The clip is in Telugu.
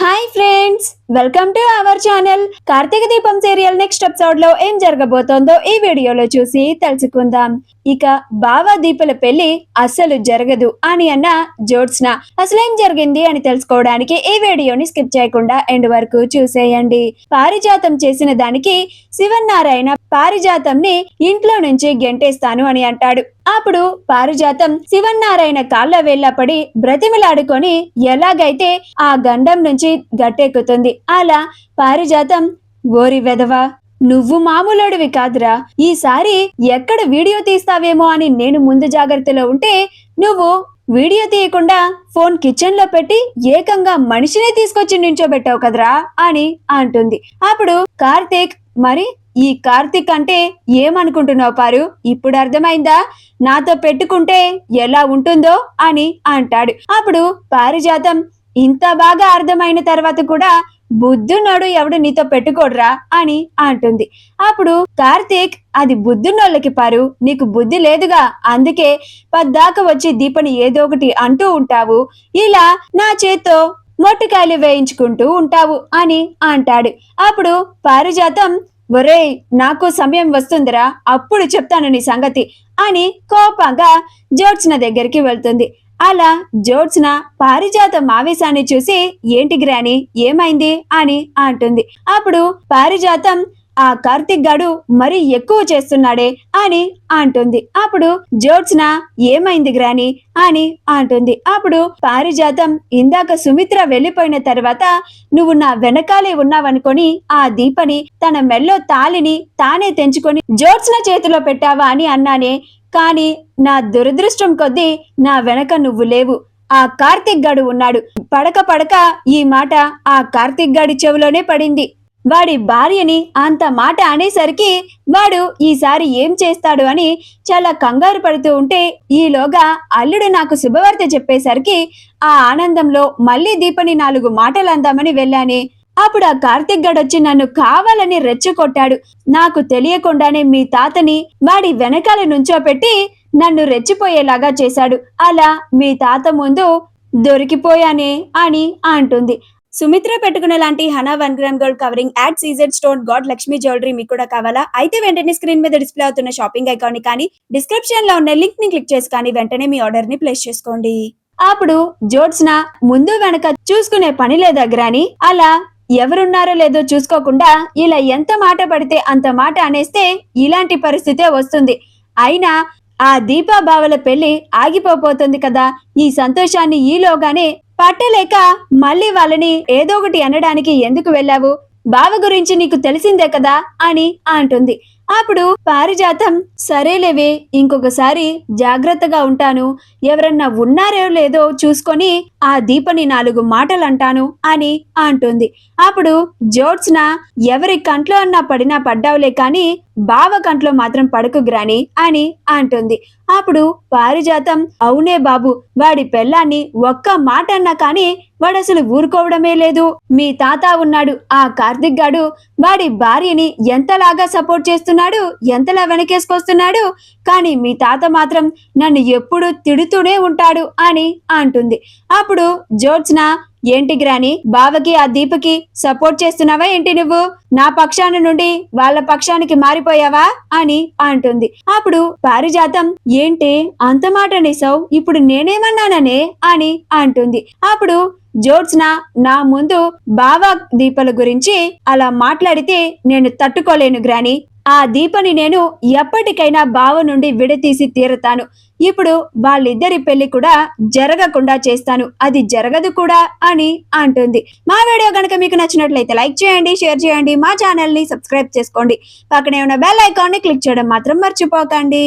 Hi friends, welcome to our channel. Karthika Deepam serial next episode లో ఏం జరగబోతోందో ఈ వీడియోలో చూసి తెలుసుకుందాం. ఇక బావ దీపల పెళ్లి అస్సలు జరగదు అని అన్న జ్యోత్స్న అసలేం జరిగింది అని తెలుసుకోవడానికి ఈ వీడియోని స్కిప్ చేయకుండా ఎండ్ వరకు చూసేయండి. పారిజాతం చేసిన దానికి శివనారాయణ పారిజాతంని ఇంట్లో నుంచి గెంటేస్తాను అని అంటాడు. అప్పుడు పారిజాతం శివనారాయణ కాళ్ళ వేళ్ళపడి బ్రతిమిలాడుకొని ఎలాగైతే ఆ గండం నుంచి గట్టెక్కుతుంది. అలా పారిజాతం, ఓరి వెధవా, నువ్వు మామూలుడివి కాదురా, ఈసారి ఎక్కడ వీడియో తీస్తావేమో అని నేను ముందు జాగ్రత్తలో ఉంటే నువ్వు వీడియో తీయకుండా ఫోన్ కిచెన్ లో పెట్టి ఏకంగా మనిషినే తీసుకొచ్చి నించోబెట్టావు కదరా అని అంటుంది. అప్పుడు కార్తీక్, మరి ఈ కార్తీక్ అంటే ఏమనుకుంటున్నావు పారు, ఇప్పుడు అర్థమైందా నాతో పెట్టుకుంటే ఎలా ఉంటుందో అని అంటాడు. అప్పుడు పారిజాతం, ఇంత బాగా అర్థమైన తర్వాత కూడా బుద్ధున్నోడు ఎవడు నీతో పెట్టుకోడ్రా అని అంటుంది. అప్పుడు కార్తీక్, అది బుద్ధున్నోళ్ళకి పారు, నీకు బుద్ధి లేదుగా, అందుకే పద్దాక వచ్చి దీపని ఏదో ఒకటి అంటూ ఉంటావు, ఇలా నా చేత్తో మొట్టకాయలు వేయించుకుంటూ ఉంటావు అని అంటాడు. అప్పుడు పారిజాతం, ఒరేయ్, నాకు సమయం వస్తుందిరా, అప్పుడు చెప్తాను నీ సంగతి అని కోపంగా జ్యోత్స్న దగ్గరికి వెళ్తుంది. అలా జ్యోత్స్న పారిజాతం ఆవేశాన్ని చూసి, ఏంటి గ్రాని, ఏమైంది అని అంటుంది. అప్పుడు పారిజాతం, ఆ కార్తీక్ గాడు మరి ఎక్కువ చేస్తున్నాడే అని అంటుంది. అప్పుడు జ్యోత్స్న, ఏమైంది గ్రాని అని అంటుంది. అప్పుడు పారిజాతం, ఇందాక సుమిత్ర వెళ్ళిపోయిన తర్వాత నువ్వు నా వెనకాలే ఉన్నావనుకొని ఆ దీపని తన మెల్లో తాళిని తానే తెంచుకొని జ్యోత్స్న చేతిలో పెట్టావా అని అన్నానే, కానీ నా దురదృష్టం కొద్దీ నా వెనక నువ్వు లేవు, ఆ కార్తీక్ గాడు ఉన్నాడు. పడక పడక ఈ మాట ఆ కార్తీక్ గాడి చెవిలోనే పడింది. వాడి భార్యని అంత మాట అనేసరికి వాడు ఈసారి ఏం చేస్తాడు అని చాలా కంగారు పడుతూ ఉంటే, ఈలోగా అల్లుడు నాకు శుభవార్త చెప్పేసరికి ఆ ఆనందంలో మళ్ళీ దీపని 4 మాటలు అందామని వెళ్ళానే, అప్పుడు ఆ కార్తీక్ గడొచ్చి నన్ను కావాలని రెచ్చగొట్టాడు. నాకు తెలియకుండానే మీ తాతని వాడి వెనకాల నుంచోపెట్టి నన్ను రెచ్చిపోయేలాగా చేశాడు. అలా మీ తాత ముందు దొరికిపోయానే అని అంటుంది. సుమిత్ర పెట్టుకున్న లాంటి హనా 1 gram gold covering add CZ stone God Lakshmi jewellery మీకు కూడా కావాలా? అయితే వెంటనే స్క్రీన్ మీద డిస్ప్లే అవుతున్న షాపింగ్ ఐకాన్ ని కానీ డిస్క్రిప్షన్ లో ఉన్న లింక్ ని క్లిక్ చేసి కానీ వెంటనే మీ ఆర్డర్ ని ప్లేస్ చేసుకోండి. అప్పుడు జ్యోత్స్న, ముందు వెనక చూసుకునే పని లేదా గ్రాని, అలా ఎవరున్నారో లేదో చూసుకోకుండా ఇలా ఎంత మాట పడితే అంత మాట అనేస్తే ఇలాంటి పరిస్థితే వస్తుంది. అయినా ఆ దీపా బావల పెళ్లి ఆగిపోతుంది కదా, ఈ సంతోషాన్ని ఈలోగానే పట్టలేక మళ్ళీ వాళ్ళని ఏదో ఒకటి అనడానికి ఎందుకు వెళ్ళావు? బావ గురించి నీకు తెలిసిందే కదా అని అంటుంది. అప్పుడు పారిజాతం, సరేలేవే, ఇంకొకసారి జాగ్రత్తగా ఉంటాను, ఎవరన్నా ఉన్నారో లేదో చూసుకొని ఆ దీపని 4 మాటలు అంటాను అని అంటుంది. అప్పుడు జ్యోత్స్న, ఎవరి కంట్లో అన్నా పడినా పడ్డావులే కానీ బావ కంట్లో మాత్రం పడకు గ్రాని అని అంటుంది. అప్పుడు పారిజాతం, అవునే బాబు, వాడి పెళ్ళాన్ని ఒక్క మాట అన్నా కానీ వాడు అసలు ఊరుకోవడమే లేదు. మీ తాత ఉన్నాడు, ఆ కార్తీక్ గాడు వాడి భార్యని ఎంతలాగా సపోర్ట్ చేస్తున్నాడు, ఎంతలా వెనకేసుకొస్తున్నాడు, కానీ మీ తాత మాత్రం నన్ను ఎప్పుడు తిడుతూనే ఉంటాడు అని అంటుంది. అప్పుడు జ్యోత్స్న, ఏంటి గ్రాని, బావకి ఆ దీపకి సపోర్ట్ చేస్తున్నావా ఏంటి నువ్వు? నా పక్షాన నుండి వాళ్ళ పక్షానికి మారిపోయావా అని అంటుంది. అప్పుడు పారిజాతం, ఏంటి అంత మాట అనేసావు, ఇప్పుడు నేనేమన్నాననే అని అంటుంది. అప్పుడు జ్యోత్స్న, నా ముందు బావ దీపల గురించి అలా మాట్లాడితే నేను తట్టుకోలేను గ్రాని, ఆ దీపని నేను ఎప్పటికైనా బావ నుండి విడతీసి తీరతాను. ఇప్పుడు వాళ్ళిద్దరి పెళ్లి కూడా జరగకుండా చేస్తాను, అది జరగదు కూడా అని అంటుంది. మా వీడియో కనుక మీకు నచ్చినట్లయితే లైక్ చేయండి, షేర్ చేయండి, మా ఛానల్ ని సబ్స్క్రైబ్ చేసుకోండి, పక్కనే ఉన్న బెల్ ఐకాన్ ని క్లిక్ చేయడం మాత్రం మర్చిపోకండి.